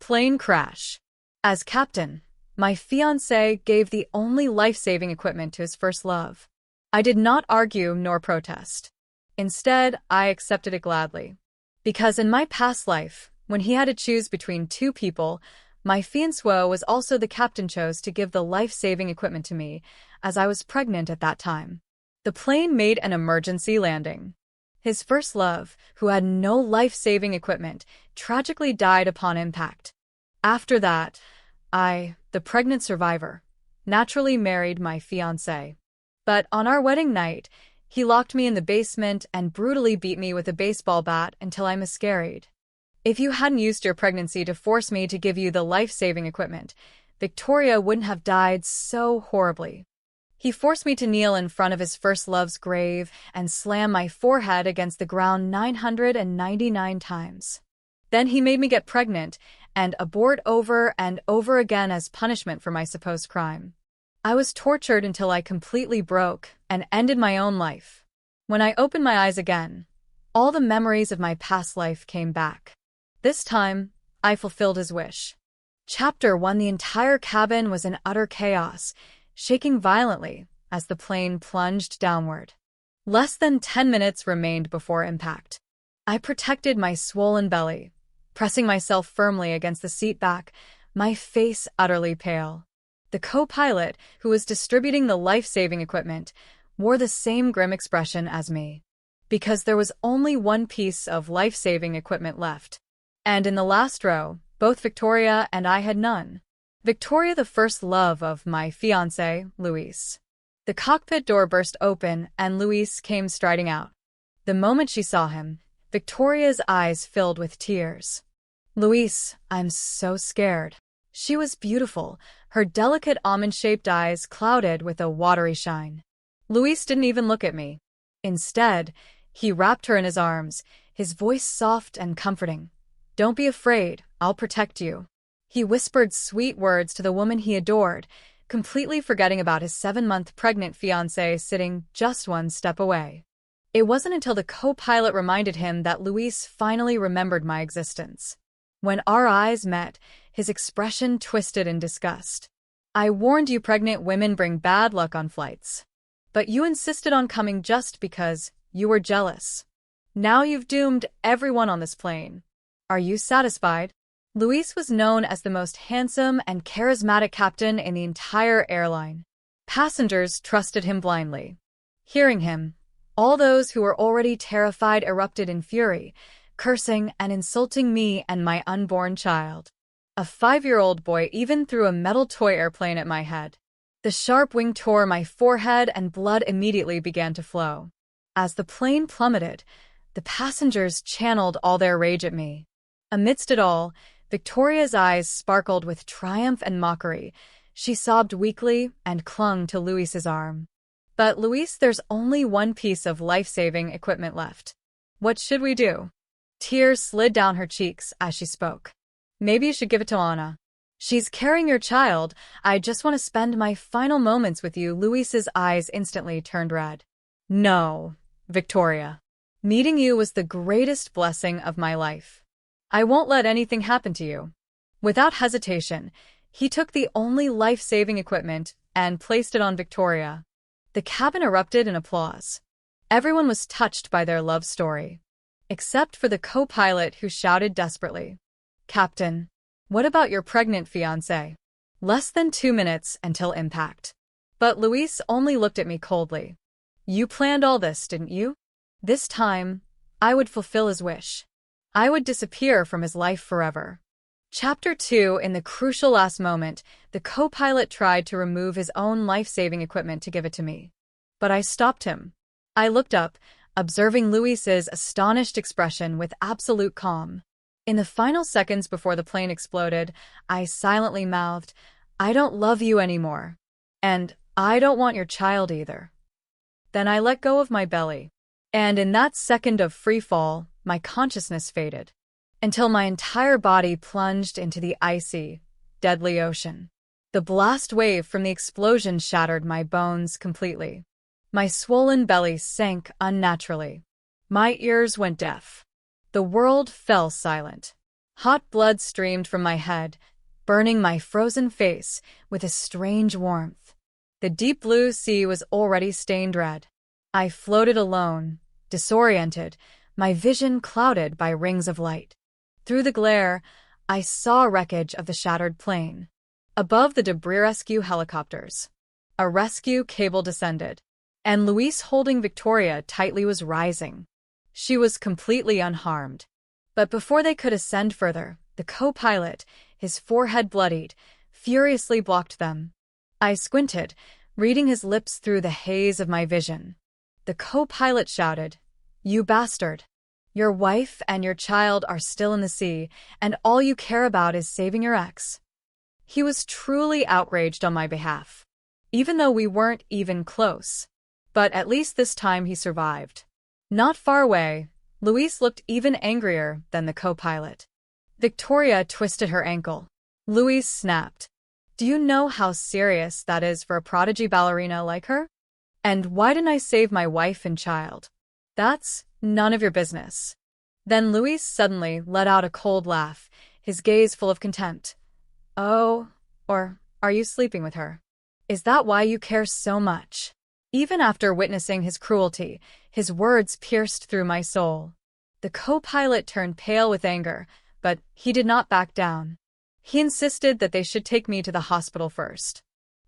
Plane crash. As captain, my fiancé gave the only life-saving equipment to his first love. I did not argue nor protest. Instead, I accepted it gladly. Because in my past life, when he had to choose between two people, my fiancé was also the captain chose to give the life-saving equipment to me, as I was pregnant at that time. The plane made an emergency landing. His first love, who had no life-saving equipment, tragically died upon impact. After that, I, the pregnant survivor, naturally married my fiancé. But on our wedding night, he locked me in the basement and brutally beat me with a baseball bat until I miscarried. If you hadn't used your pregnancy to force me to give you the life-saving equipment, Victoria wouldn't have died so horribly. He forced me to kneel in front of his first love's grave and slam my forehead against the ground 999 times. Then he made me get pregnant and abort over and over again as punishment for my supposed crime. I was tortured until I completely broke and ended my own life. When I opened my eyes again, all the memories of my past life came back. This time, I fulfilled his wish. Chapter 1. The entire cabin was in utter chaos, shaking violently as the plane plunged downward. Less than 10 minutes remained before impact. I protected my swollen belly, pressing myself firmly against the seat back, my face utterly pale. The co-pilot, who was distributing the life-saving equipment, wore the same grim expression as me. Because there was only one piece of life-saving equipment left. And in the last row, both Victoria and I had none. Victoria, the first love of my fiancé, Luis. The cockpit door burst open and Luis came striding out. The moment she saw him, Victoria's eyes filled with tears. Luis, I'm so scared. She was beautiful, her delicate almond-shaped eyes clouded with a watery shine. Luis didn't even look at me. Instead, he wrapped her in his arms, his voice soft and comforting. Don't be afraid, I'll protect you. He whispered sweet words to the woman he adored, completely forgetting about his 7-month pregnant fiancée sitting just one step away. It wasn't until the co-pilot reminded him that Luis finally remembered my existence. When our eyes met, his expression twisted in disgust. I warned you pregnant women bring bad luck on flights. But you insisted on coming just because you were jealous. Now you've doomed everyone on this plane. Are you satisfied? Luis was known as the most handsome and charismatic captain in the entire airline. Passengers trusted him blindly. Hearing him, all those who were already terrified erupted in fury, cursing and insulting me and my unborn child. A 5-year-old boy even threw a metal toy airplane at my head. The sharp wing tore my forehead and blood immediately began to flow. As the plane plummeted, the passengers channeled all their rage at me. Amidst it all, Victoria's eyes sparkled with triumph and mockery. She sobbed weakly and clung to Luis's arm. But Luis, there's only one piece of life-saving equipment left. What should we do? Tears slid down her cheeks as she spoke. Maybe you should give it to Anna. She's carrying your child. I just want to spend my final moments with you. Luis's eyes instantly turned red. No, Victoria. Meeting you was the greatest blessing of my life. I won't let anything happen to you. Without hesitation, he took the only life-saving equipment and placed it on Victoria. The cabin erupted in applause. Everyone was touched by their love story. Except for the co-pilot who shouted desperately, Captain, what about your pregnant fiancé? Less than 2 minutes until impact. But Luis only looked at me coldly. You planned all this, didn't you? This time, I would fulfill his wish. I would disappear from his life forever. Chapter 2. In the crucial last moment, the co-pilot tried to remove his own life-saving equipment to give it to me. But I stopped him. I looked up, observing Luis's astonished expression with absolute calm. In the final seconds before the plane exploded, I silently mouthed, I don't love you anymore. And I don't want your child either. Then I let go of my belly. And in that second of free fall, my consciousness faded, until my entire body plunged into the icy, deadly ocean. The blast wave from the explosion shattered my bones completely. My swollen belly sank unnaturally. My ears went deaf. The world fell silent. Hot blood streamed from my head, burning my frozen face with a strange warmth. The deep blue sea was already stained red. I floated alone, disoriented, my vision clouded by rings of light. Through the glare, I saw wreckage of the shattered plane. Above the debris rescue helicopters, a rescue cable descended, and Luis, holding Victoria tightly, was rising. She was completely unharmed. But before they could ascend further, the co-pilot, his forehead bloodied, furiously blocked them. I squinted, reading his lips through the haze of my vision. The co-pilot shouted, "You bastard! Your wife and your child are still in the sea, and all you care about is saving your ex." He was truly outraged on my behalf, even though we weren't even close. But at least this time he survived. Not far away, Luis looked even angrier than the co-pilot. Victoria twisted her ankle. Luis snapped, "Do you know how serious that is for a prodigy ballerina like her? And why didn't I save my wife and child? That's none of your business." Then Luis suddenly let out a cold laugh, his gaze full of contempt. "Oh, or are you sleeping with her? Is that why you care so much?" Even after witnessing his cruelty, his words pierced through my soul. The co-pilot turned pale with anger, but he did not back down. He insisted that they should take me to the hospital first.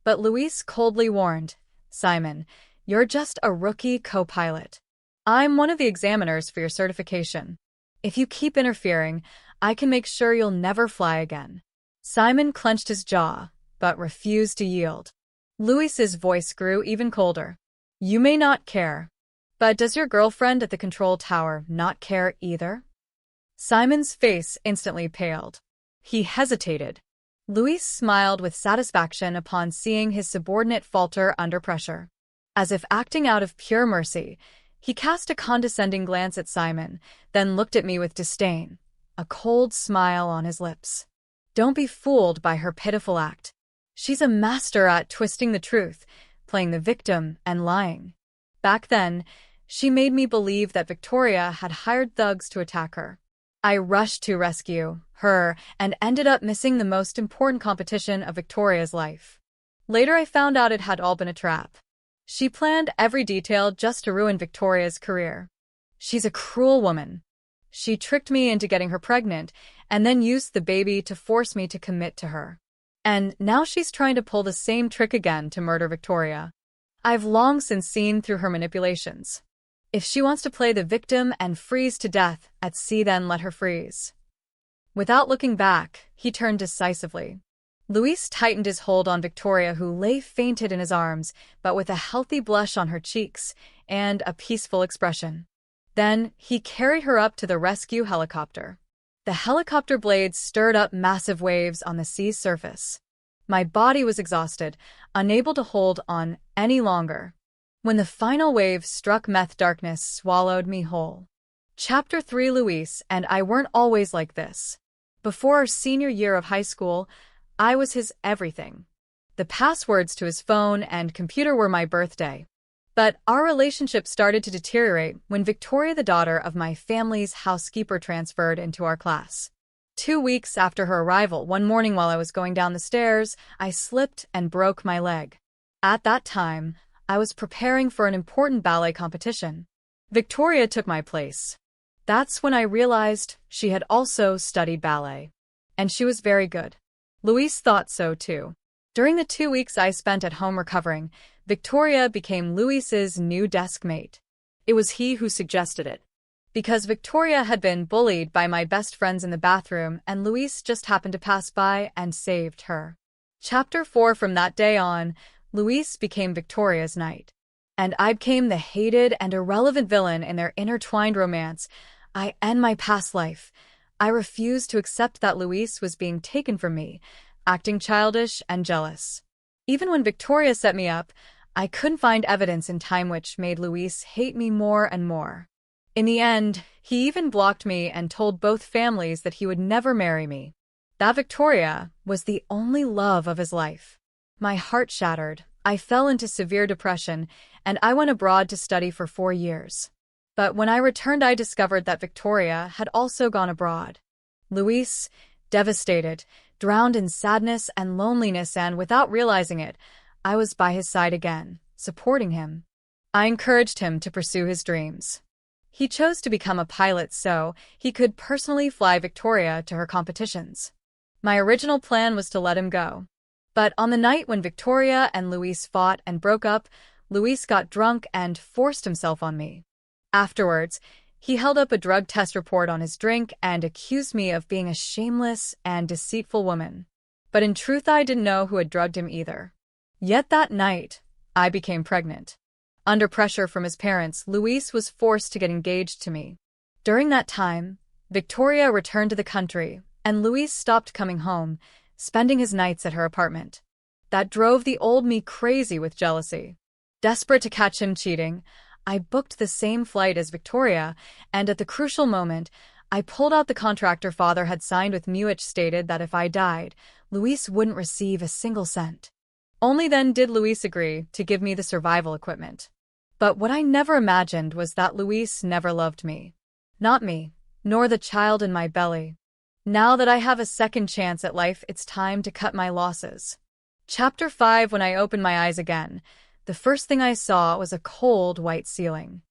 But Luis coldly warned, "Simon, you're just a rookie co-pilot. I'm one of the examiners for your certification. If you keep interfering, I can make sure you'll never fly again." Simon clenched his jaw, but refused to yield. Luis's voice grew even colder. "You may not care, but does your girlfriend at the control tower not care either?" Simon's face instantly paled. He hesitated. Luis smiled with satisfaction upon seeing his subordinate falter under pressure. As if acting out of pure mercy, he cast a condescending glance at Simon, then looked at me with disdain, a cold smile on his lips. "Don't be fooled by her pitiful act. She's a master at twisting the truth, playing the victim and lying. Back then, she made me believe that Victoria had hired thugs to attack her. I rushed to rescue her and ended up missing the most important competition of Victoria's life. Later I found out it had all been a trap. She planned every detail just to ruin Victoria's career. She's a cruel woman. She tricked me into getting her pregnant and then used the baby to force me to commit to her. And now she's trying to pull the same trick again to murder Victoria. I've long since seen through her manipulations. If she wants to play the victim and freeze to death at sea, then let her freeze." Without looking back, he turned decisively. Luis tightened his hold on Victoria, who lay fainted in his arms, but with a healthy blush on her cheeks and a peaceful expression. Then he carried her up to the rescue helicopter. The helicopter blades stirred up massive waves on the sea's surface. My body was exhausted, unable to hold on any longer. When the final wave struck, meth darkness swallowed me whole. Chapter 3. Luis and I weren't always like this. Before our senior year of high school, I was his everything. The passwords to his phone and computer were my birthday. But our relationship started to deteriorate when Victoria, the daughter of my family's housekeeper, transferred into our class. 2 weeks after her arrival, one morning while I was going down the stairs, I slipped and broke my leg. At that time, I was preparing for an important ballet competition. Victoria took my place. That's when I realized she had also studied ballet. And she was very good. Luis thought so too. During the 2 weeks I spent at home recovering, Victoria became Luis's new desk mate. It was he who suggested it. Because Victoria had been bullied by my best friends in the bathroom, and Luis just happened to pass by and saved her. Chapter 4. From that day on, Luis became Victoria's knight. And I became the hated and irrelevant villain in their intertwined romance. I and my past life. I refused to accept that Luis was being taken from me, acting childish and jealous. Even when Victoria set me up, I couldn't find evidence in time, which made Luis hate me more and more. In the end, he even blocked me and told both families that he would never marry me. That Victoria was the only love of his life. My heart shattered. I fell into severe depression, and I went abroad to study for 4 years. But when I returned, I discovered that Victoria had also gone abroad. Luis, devastated, drowned in sadness and loneliness, and without realizing it, I was by his side again, supporting him. I encouraged him to pursue his dreams. He chose to become a pilot so he could personally fly Victoria to her competitions. My original plan was to let him go. But on the night when Victoria and Luis fought and broke up, Luis got drunk and forced himself on me. Afterwards, he held up a drug test report on his drink and accused me of being a shameless and deceitful woman. But in truth, I didn't know who had drugged him either. Yet that night, I became pregnant. Under pressure from his parents, Luis was forced to get engaged to me. During that time, Victoria returned to the country, and Luis stopped coming home, spending his nights at her apartment. That drove the old me crazy with jealousy. Desperate to catch him cheating, I booked the same flight as Victoria, and at the crucial moment, I pulled out the contract her father had signed with me, which stated that if I died, Luis wouldn't receive a single cent. Only then did Luis agree to give me the survival equipment. But what I never imagined was that Luis never loved me. Not me, nor the child in my belly. Now that I have a second chance at life, it's time to cut my losses. Chapter 5. When I opened my eyes again, the first thing I saw was a cold, white ceiling.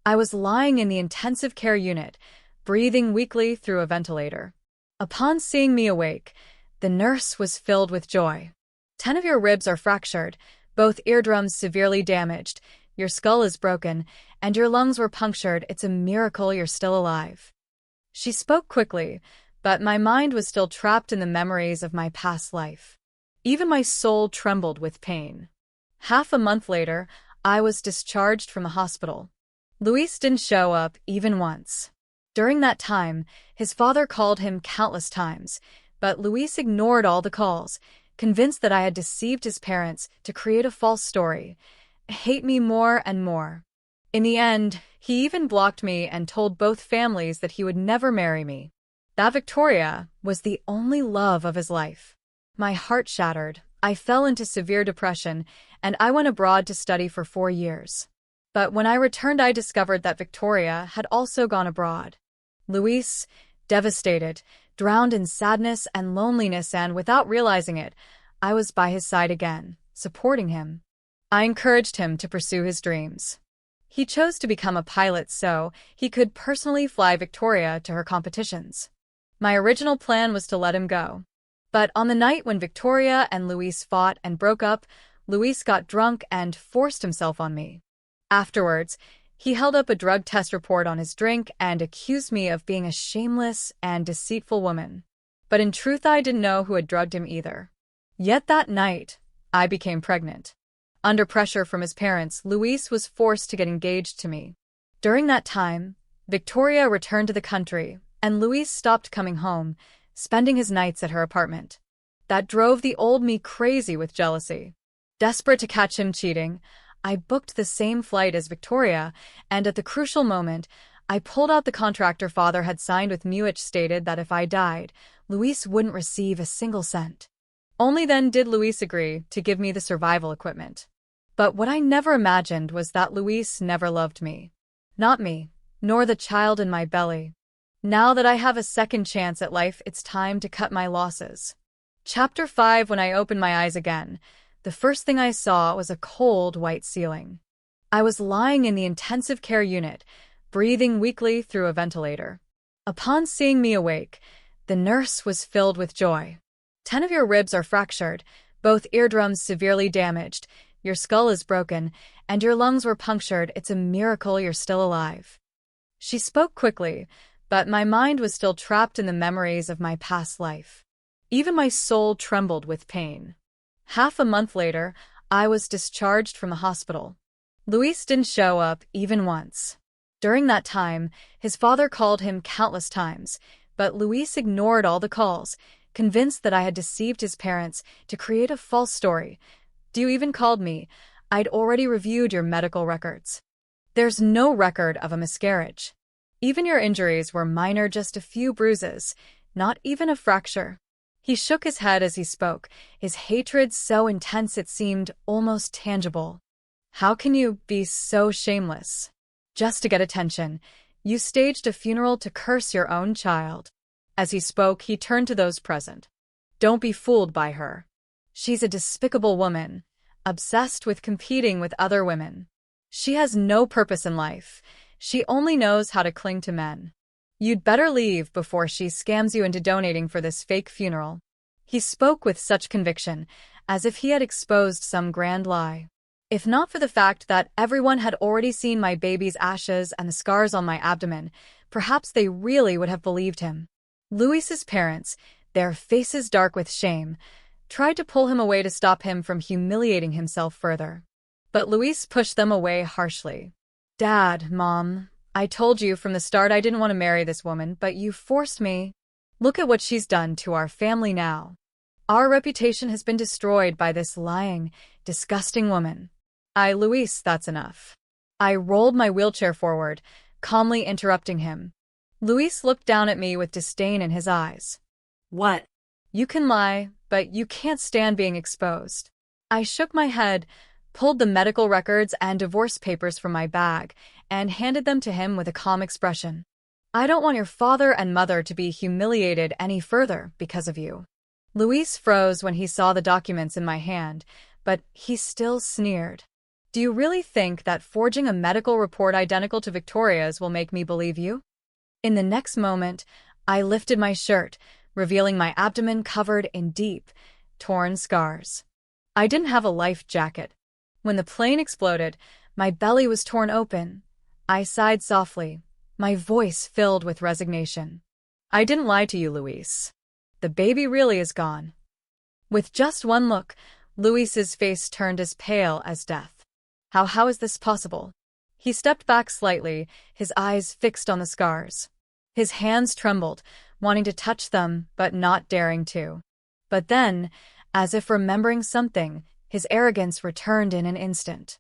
I was lying in the intensive care unit, breathing weakly through a ventilator. Upon seeing me awake, the nurse was filled with joy. 10 of your ribs are fractured, both eardrums severely damaged, your skull is broken, and your lungs were punctured. It's a miracle you're still alive. She spoke quickly, but my mind was still trapped in the memories of my past life. Even my soul trembled with pain. Half a month later, I was discharged from the hospital. Luis didn't show up even once. During that time, his father called him countless times, but Luis ignored all the calls, convinced that I had deceived his parents to create a false story, hate me more and more. In the end, he even blocked me and told both families that he would never marry me. That Victoria was the only love of his life. My heart shattered. I fell into severe depression, and I went abroad to study for 4 years. But when I returned, I discovered that Victoria had also gone abroad. Luis, devastated, drowned in sadness and loneliness, and without realizing it, I was by his side again, supporting him. I encouraged him to pursue his dreams. He chose to become a pilot so he could personally fly Victoria to her competitions. My original plan was to let him go. But on the night when Victoria and Luis fought and broke up, Luis got drunk and forced himself on me. Afterwards, he held up a drug test report on his drink and accused me of being a shameless and deceitful woman. But in truth, I didn't know who had drugged him either. Yet that night, I became pregnant. Under pressure from his parents, Luis was forced to get engaged to me. During that time, Victoria returned to the country, and Luis stopped coming home, spending his nights at her apartment. That drove the old me crazy with jealousy. Desperate to catch him cheating, I booked the same flight as Victoria, and at the crucial moment, I pulled out the contract her father had signed with me, which stated that if I died, Luis wouldn't receive a single cent. Only then did Luis agree to give me the survival equipment. But what I never imagined was that Luis never loved me. Not me, nor the child in my belly. Now that I have a second chance at life, it's time to cut my losses. Chapter 5. When I opened my eyes again, the first thing I saw was a cold, white ceiling. I was lying in the intensive care unit, breathing weakly through a ventilator. Upon seeing me awake, the nurse was filled with joy. 10 of your ribs are fractured, both eardrums severely damaged, your skull is broken, and your lungs were punctured. It's a miracle you're still alive. She spoke quickly, but my mind was still trapped in the memories of my past life. Even my soul trembled with pain. Half a month later, I was discharged from the hospital. Luis didn't show up even once. During that time, his father called him countless times, but Luis ignored all the calls, convinced that I had deceived his parents to create a false story. You even called me. I'd already reviewed your medical records. There's no record of a miscarriage. Even your injuries were minor, just a few bruises, not even a fracture. He shook his head as he spoke, his hatred so intense it seemed almost tangible. How can you be so shameless? Just to get attention, you staged a funeral to curse your own child. As he spoke, he turned to those present. Don't be fooled by her. She's a despicable woman, obsessed with competing with other women. She has no purpose in life. She only knows how to cling to men. You'd better leave before she scams you into donating for this fake funeral. He spoke with such conviction, as if he had exposed some grand lie. If not for the fact that everyone had already seen my baby's ashes and the scars on my abdomen, perhaps they really would have believed him. Luis's parents, their faces dark with shame, tried to pull him away to stop him from humiliating himself further. But Luis pushed them away harshly. Dad, Mom, I told you from the start I didn't want to marry this woman, but you forced me. Look at what she's done to our family now. Our reputation has been destroyed by this lying, disgusting woman. Luis, that's enough. I rolled my wheelchair forward, calmly interrupting him. Luis looked down at me with disdain in his eyes. What? You can lie, but you can't stand being exposed. I shook my head, pulled the medical records and divorce papers from my bag, and handed them to him with a calm expression. I don't want your father and mother to be humiliated any further because of you. Luis froze when he saw the documents in my hand, but he still sneered. Do you really think that forging a medical report identical to Victoria's will make me believe you? In the next moment, I lifted my shirt, revealing my abdomen covered in deep, torn scars. I didn't have a life jacket. When the plane exploded, my belly was torn open. I sighed softly, my voice filled with resignation. I didn't lie to you, Luis. The baby really is gone. With just one look, Luis's face turned as pale as death. How is this possible? He stepped back slightly, his eyes fixed on the scars. His hands trembled, wanting to touch them, but not daring to. But then, as if remembering something, his arrogance returned in an instant.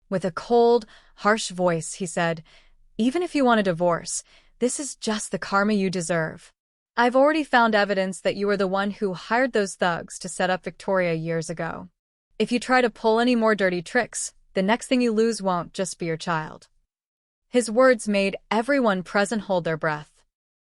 With a cold, harsh voice, he said, Even if you want a divorce, this is just the karma you deserve. I've already found evidence that you were the one who hired those thugs to set up Victoria years ago. If you try to pull any more dirty tricks, the next thing you lose won't just be your child. His words made everyone present hold their breath.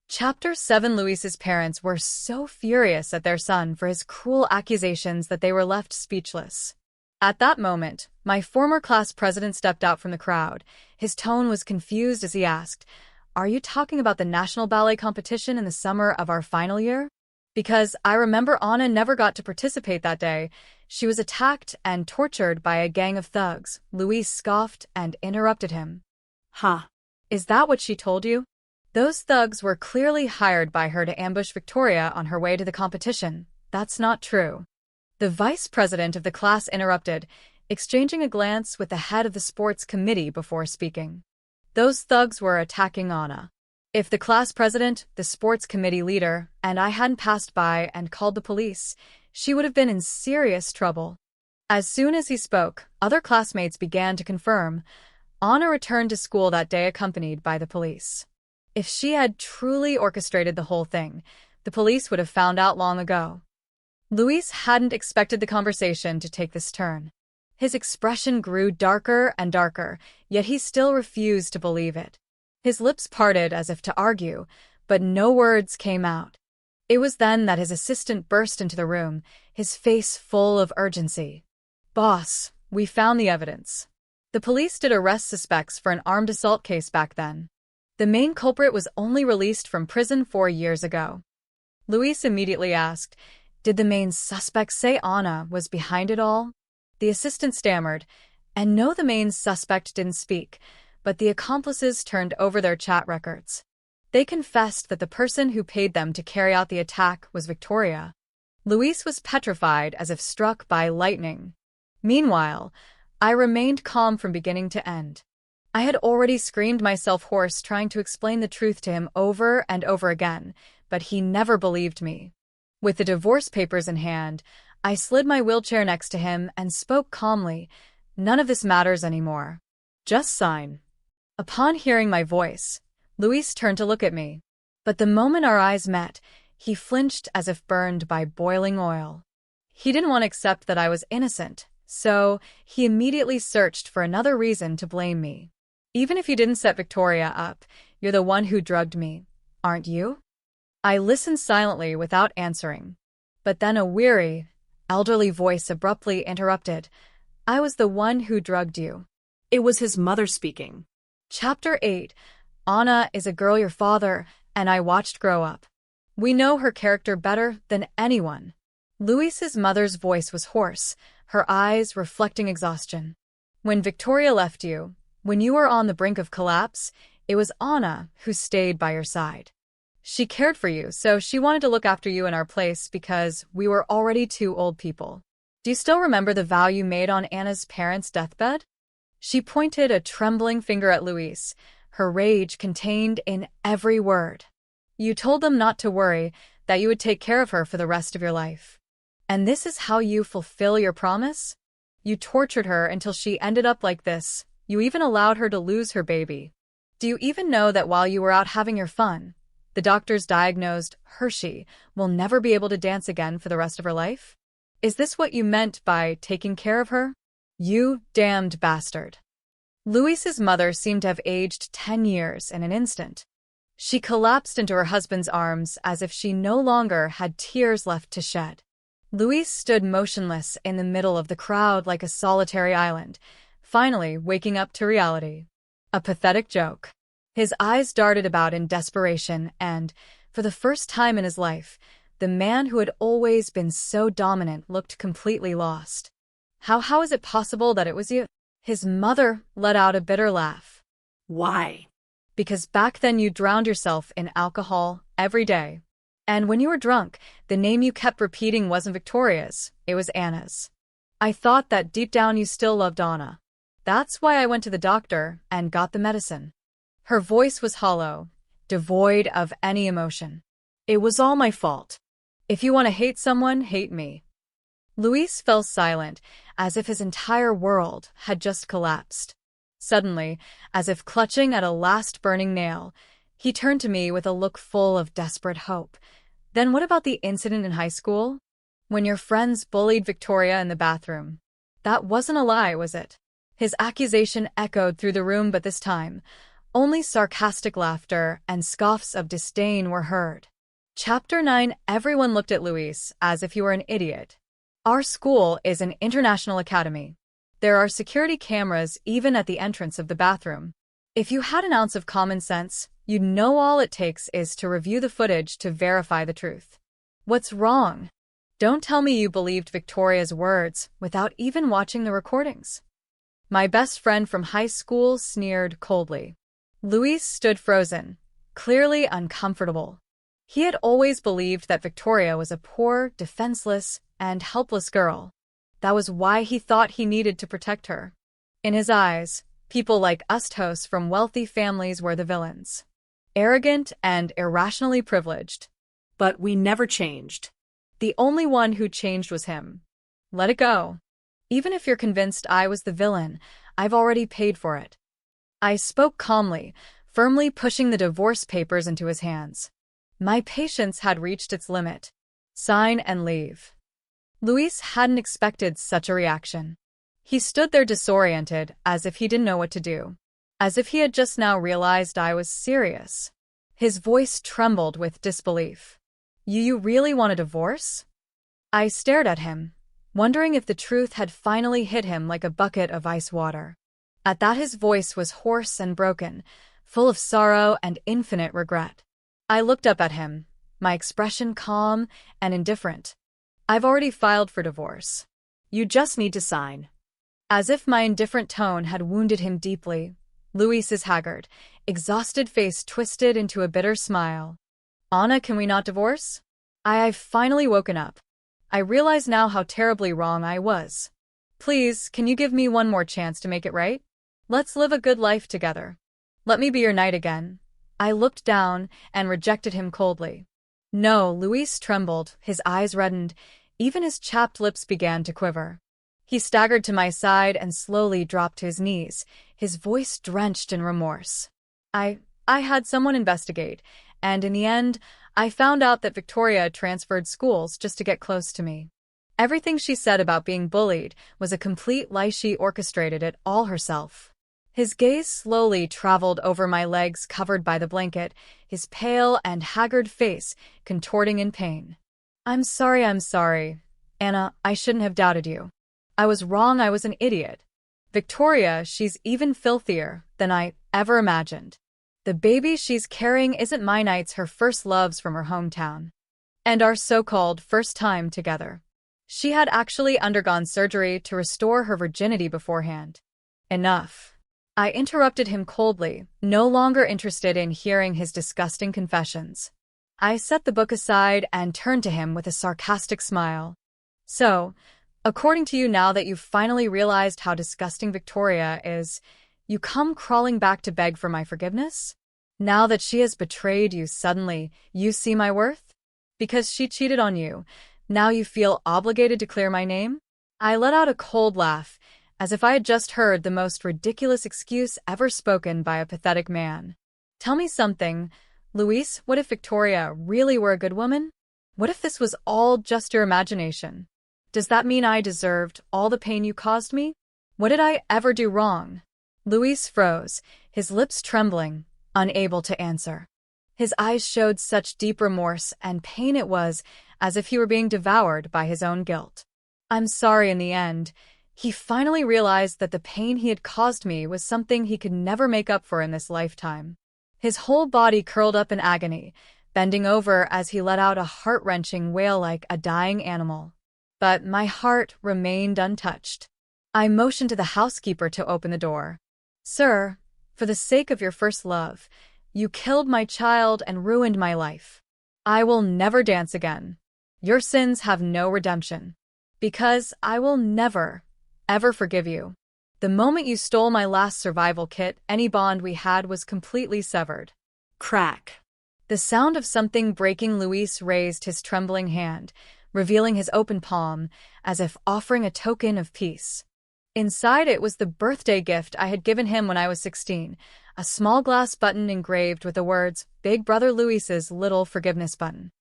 Chapter 7. Luis's parents were so furious at their son for his cruel accusations that they were left speechless. At that moment, my former class president stepped out from the crowd. His tone was confused as he asked, Are you talking about the National Ballet competition in the summer of our final year? Because I remember Anna never got to participate that day. She was attacked and tortured by a gang of thugs. Luis scoffed and interrupted him. Huh. Is that what she told you? Those thugs were clearly hired by her to ambush Victoria on her way to the competition. That's not true. The vice president of the class interrupted, exchanging a glance with the head of the sports committee before speaking. Those thugs were attacking Anna. If the class president, the sports committee leader, and I hadn't passed by and called the police, she would have been in serious trouble. As soon as he spoke, other classmates began to confirm. Anna returned to school that day accompanied by the police. If she had truly orchestrated the whole thing, the police would have found out long ago. Luis hadn't expected the conversation to take this turn. His expression grew darker and darker, yet he still refused to believe it. His lips parted as if to argue, but no words came out. It was then that his assistant burst into the room, his face full of urgency. Boss, we found the evidence. The police did arrest suspects for an armed assault case back then. The main culprit was only released from prison 4 years ago. Luis immediately asked, Did the main suspect say Anna was behind it all? The assistant stammered, and no, the main suspect didn't speak, but the accomplices turned over their chat records. They confessed that the person who paid them to carry out the attack was Victoria. Luis was petrified as if struck by lightning. Meanwhile, I remained calm from beginning to end. I had already screamed myself hoarse trying to explain the truth to him over and over again, but he never believed me. With the divorce papers in hand, I slid my wheelchair next to him and spoke calmly, None of this matters anymore. Just sign. Upon hearing my voice, Luis turned to look at me. But the moment our eyes met, he flinched as if burned by boiling oil. He didn't want to accept that I was innocent, so he immediately searched for another reason to blame me. Even if you didn't set Victoria up, you're the one who drugged me, aren't you? I listened silently without answering. But then a weary, elderly voice abruptly interrupted. I was the one who drugged you. It was his mother speaking. Chapter 8. Anna is a girl your father and I watched grow up. We know her character better than anyone. Luis's mother's voice was hoarse, her eyes reflecting exhaustion. When Victoria left you, when you were on the brink of collapse, it was Anna who stayed by your side. She cared for you, so she wanted to look after you in our place because we were already two old people. Do you still remember the vow you made on Anna's parents' deathbed? She pointed a trembling finger at Luis, her rage contained in every word. You told them not to worry, that you would take care of her for the rest of your life. And this is how you fulfill your promise? You tortured her until she ended up like this. You even allowed her to lose her baby. Do you even know that while you were out having your fun, the doctors diagnosed Hershey will never be able to dance again for the rest of her life? Is this what you meant by taking care of her? You damned bastard. Luis's mother seemed to have aged 10 years in an instant. She collapsed into her husband's arms as if she no longer had tears left to shed. Luis stood motionless in the middle of the crowd like a solitary island, finally waking up to reality. A pathetic joke. His eyes darted about in desperation and, for the first time in his life, the man who had always been so dominant looked completely lost. How is it possible that it was you? His mother let out a bitter laugh. Why? Because back then you drowned yourself in alcohol every day. And when you were drunk, the name you kept repeating wasn't Victoria's, it was Anna's. I thought that deep down you still loved Anna. That's why I went to the doctor and got the medicine. Her voice was hollow, devoid of any emotion. It was all my fault. If you want to hate someone, hate me. Luis fell silent, as if his entire world had just collapsed. Suddenly, as if clutching at a last burning nail, he turned to me with a look full of desperate hope. Then what about the incident in high school? When your friends bullied Victoria in the bathroom? That wasn't a lie, was it? His accusation echoed through the room, but this time, only sarcastic laughter and scoffs of disdain were heard. Chapter 9. Everyone looked at Luis as if he were an idiot. Our school is an international academy. There are security cameras even at the entrance of the bathroom. If you had an ounce of common sense, you'd know all it takes is to review the footage to verify the truth. What's wrong? Don't tell me you believed Victoria's words without even watching the recordings. My best friend from high school sneered coldly. Luis stood frozen, clearly uncomfortable. He had always believed that Victoria was a poor, defenseless, and helpless girl. That was why he thought he needed to protect her. In his eyes, people like us from wealthy families were the villains. Arrogant and irrationally privileged. But we never changed. The only one who changed was him. Let it go. Even if you're convinced I was the villain, I've already paid for it. I spoke calmly, firmly pushing the divorce papers into his hands. My patience had reached its limit. Sign and leave. Luis hadn't expected such a reaction. He stood there disoriented, as if he didn't know what to do. As if he had just now realized I was serious. His voice trembled with disbelief. You really want a divorce? I stared at him, wondering if the truth had finally hit him like a bucket of ice water. At that his voice was hoarse and broken, full of sorrow and infinite regret. I looked up at him, my expression calm and indifferent. I've already filed for divorce. You just need to sign. As if my indifferent tone had wounded him deeply, Luis's haggard, exhausted face twisted into a bitter smile. Anna, can we not divorce? I've finally woken up. I realize now how terribly wrong I was. Please, can you give me one more chance to make it right? Let's live a good life together. Let me be your knight again. I looked down and rejected him coldly. No, Luis trembled, his eyes reddened, even his chapped lips began to quiver. He staggered to my side and slowly dropped to his knees, his voice drenched in remorse. I had someone investigate, and in the end, I found out that Victoria transferred schools just to get close to me. Everything she said about being bullied was a complete lie. She orchestrated it all herself. His gaze slowly traveled over my legs covered by the blanket, his pale and haggard face contorting in pain. I'm sorry. Anna, I shouldn't have doubted you. I was wrong, I was an idiot. Victoria, she's even filthier than I ever imagined. The baby she's carrying isn't mine, it's her first loves from her hometown. And our so-called first time together. She had actually undergone surgery to restore her virginity beforehand. Enough. I interrupted him coldly, no longer interested in hearing his disgusting confessions. I set the book aside and turned to him with a sarcastic smile. So, according to you, now that you've finally realized how disgusting Victoria is, you come crawling back to beg for my forgiveness? Now that she has betrayed you, suddenly, you see my worth? Because she cheated on you, now you feel obligated to clear my name? I let out a cold laugh, as if I had just heard the most ridiculous excuse ever spoken by a pathetic man. Tell me something, Luis, what if Victoria really were a good woman? What if this was all just your imagination? Does that mean I deserved all the pain you caused me? What did I ever do wrong? Luis froze, his lips trembling, unable to answer. His eyes showed such deep remorse and pain, it was as if he were being devoured by his own guilt. I'm sorry. In the end, he finally realized that the pain he had caused me was something he could never make up for in this lifetime. His whole body curled up in agony, bending over as he let out a heart-wrenching wail like a dying animal. But my heart remained untouched. I motioned to the housekeeper to open the door. Sir, for the sake of your first love, you killed my child and ruined my life. I will never dance again. Your sins have no redemption. Because I will never, ever forgive you. The moment you stole my last survival kit, any bond we had was completely severed. Crack. The sound of something breaking. Luis raised his trembling hand, revealing his open palm, as if offering a token of peace. Inside it was the birthday gift I had given him when I was 16, a small glass button engraved with the words, Big Brother Luis's little forgiveness button.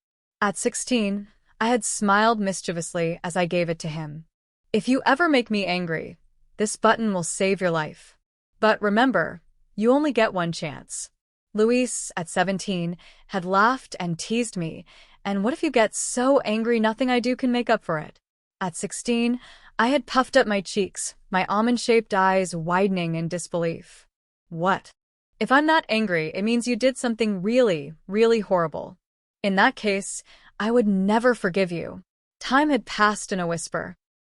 At 16, I had smiled mischievously as I gave it to him. If you ever make me angry, this button will save your life. But remember, you only get one chance. Luis, at 17, had laughed and teased me, and what if you get so angry nothing I do can make up for it? At 16, I had puffed up my cheeks, my almond-shaped eyes widening in disbelief. What? If I'm not angry, it means you did something really, really horrible. In that case, I would never forgive you. Time had passed in a whisper.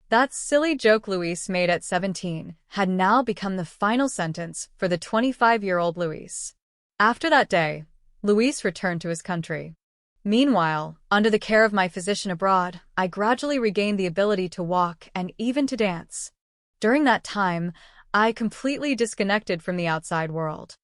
That silly joke Luis made at 17 had now become the final sentence for the 25-year-old Luis. After that day, Luis returned to his country. Meanwhile, under the care of my physician abroad, I gradually regained the ability to walk and even to dance. During that time, I completely disconnected from the outside world.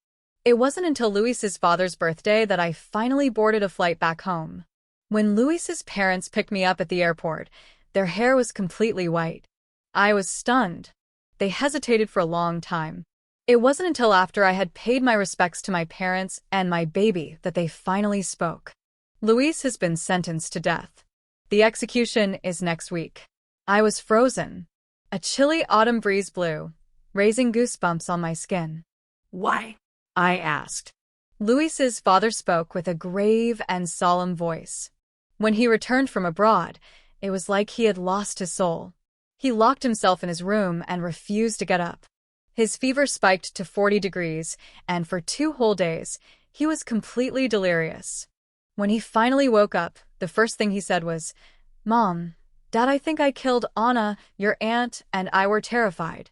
It wasn't until Luis's father's birthday that I finally boarded a flight back home. When Luis's parents picked me up at the airport, their hair was completely white. I was stunned. They hesitated for a long time. It wasn't until after I had paid my respects to my parents and my baby that they finally spoke. Luis has been sentenced to death. The execution is next week. I was frozen. A chilly autumn breeze blew, raising goosebumps on my skin. Why? I asked. Luis's father spoke with a grave and solemn voice. When he returned from abroad, it was like he had lost his soul. He locked himself in his room and refused to get up. His fever spiked to 40 degrees, and for 2 whole days, he was completely delirious. When he finally woke up, the first thing he said was, Mom, Dad, I think I killed Anna, your aunt, and I were terrified.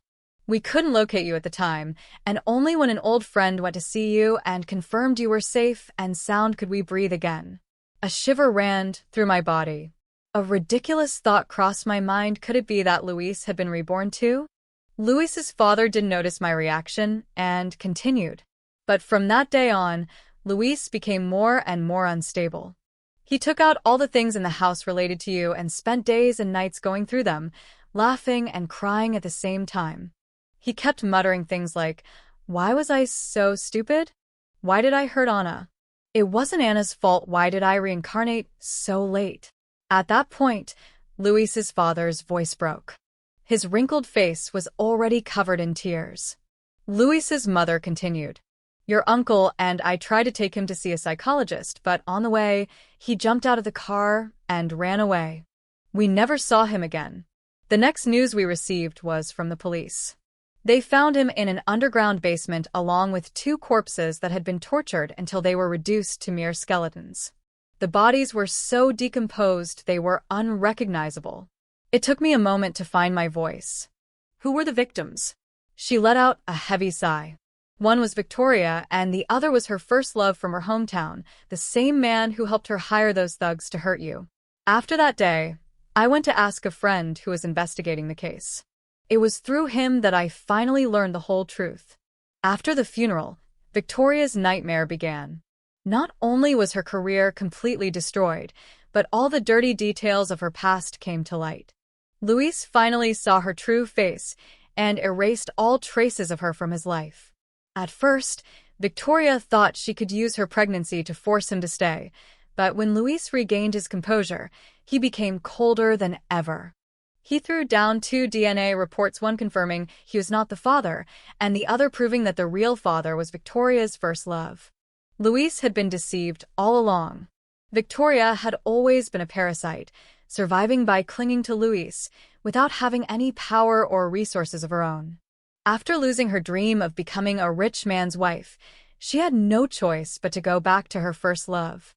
We couldn't locate you at the time, and only when an old friend went to see you and confirmed you were safe and sound could we breathe again. A shiver ran through my body. A ridiculous thought crossed my mind. Could it be that Luis had been reborn too? Luis's father didn't notice my reaction and continued. But from that day on, Luis became more and more unstable. He took out all the things in the house related to you and spent days and nights going through them, laughing and crying at the same time. He kept muttering things like, Why was I so stupid? Why did I hurt Anna? It wasn't Anna's fault. Why did I reincarnate so late? At that point, Luis's father's voice broke. His wrinkled face was already covered in tears. Luis's mother continued. Your uncle and I tried to take him to see a psychologist, but on the way, he jumped out of the car and ran away. We never saw him again. The next news we received was from the police. They found him in an underground basement along with two corpses that had been tortured until they were reduced to mere skeletons. The bodies were so decomposed they were unrecognizable. It took me a moment to find my voice. Who were the victims? She let out a heavy sigh. One was Victoria, and the other was her first love from her hometown, the same man who helped her hire those thugs to hurt you. After that day, I went to ask a friend who was investigating the case. It was through him that I finally learned the whole truth. After the funeral, Victoria's nightmare began. Not only was her career completely destroyed, but all the dirty details of her past came to light. Luis finally saw her true face and erased all traces of her from his life. At first, Victoria thought she could use her pregnancy to force him to stay, but when Luis regained his composure, he became colder than ever. He threw down 2 DNA reports, one confirming he was not the father, and the other proving that the real father was Victoria's first love. Luis had been deceived all along. Victoria had always been a parasite, surviving by clinging to Luis, without having any power or resources of her own. After losing her dream of becoming a rich man's wife, she had no choice but to go back to her first love.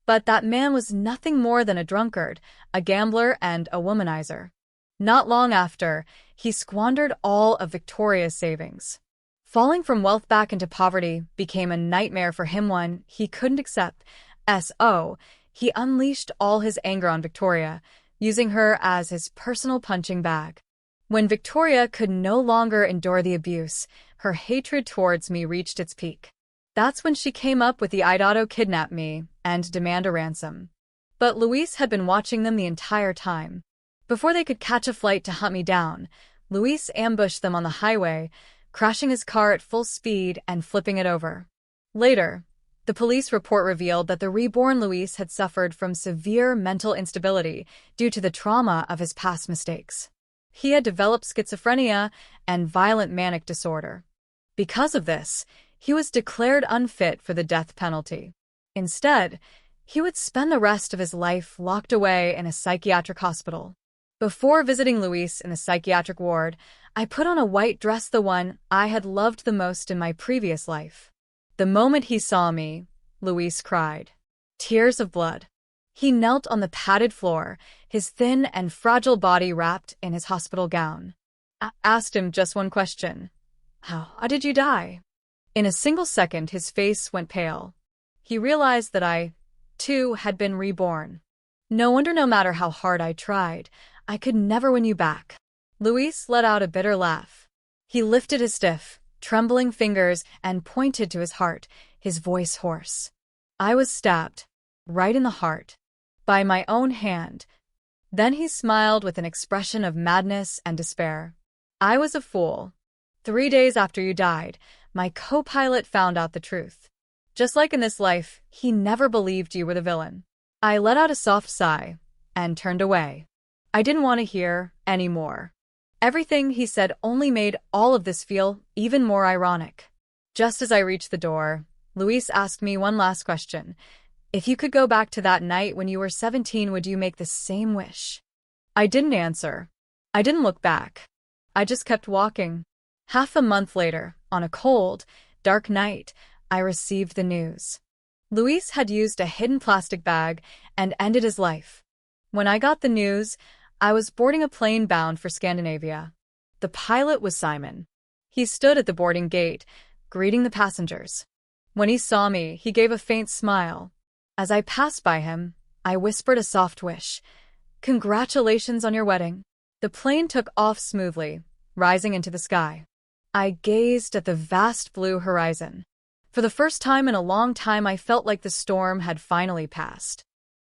But that man was nothing more than a drunkard, a gambler, and a womanizer. Not long after, he squandered all of Victoria's savings. Falling from wealth back into poverty became a nightmare for him, one he couldn't accept. So, he unleashed all his anger on Victoria, using her as his personal punching bag. When Victoria could no longer endure the abuse, her hatred towards me reached its peak. That's when she came up with the idea to kidnap me and demand a ransom. But Luis had been watching them the entire time. Before they could catch a flight to hunt me down, Luis ambushed them on the highway, crashing his car at full speed and flipping it over. Later, the police report revealed that the reborn Luis had suffered from severe mental instability due to the trauma of his past mistakes. He had developed schizophrenia and violent manic disorder. Because of this, he was declared unfit for the death penalty. Instead, he would spend the rest of his life locked away in a psychiatric hospital. Before visiting Luis in the psychiatric ward, I put on a white dress, the one I had loved the most in my previous life. The moment he saw me, Luis cried. Tears of blood. He knelt on the padded floor, his thin and fragile body wrapped in his hospital gown. I asked him just one question. How did you die? In a single second, his face went pale. He realized that I, too, had been reborn. No wonder, no matter how hard I tried, I could never win you back. Luis let out a bitter laugh. He lifted his stiff, trembling fingers and pointed to his heart, his voice hoarse. I was stabbed, right in the heart, by my own hand. Then he smiled with an expression of madness and despair. I was a fool. 3 days after you died, my co-pilot found out the truth. Just like in this life, he never believed you were the villain. I let out a soft sigh and turned away. I didn't want to hear any more. Everything he said only made all of this feel even more ironic. Just as I reached the door, Luis asked me one last question. If you could go back to that night when you were 17, would you make the same wish? I didn't answer. I didn't look back. I just kept walking. Half a month later, on a cold, dark night, I received the news. Luis had used a hidden plastic bag and ended his life. When I got the news, I was boarding a plane bound for Scandinavia. The pilot was Simon. He stood at the boarding gate, greeting the passengers. When he saw me, he gave a faint smile. As I passed by him, I whispered a soft wish. Congratulations on your wedding. The plane took off smoothly, rising into the sky. I gazed at the vast blue horizon. For the first time in a long time, I felt like the storm had finally passed.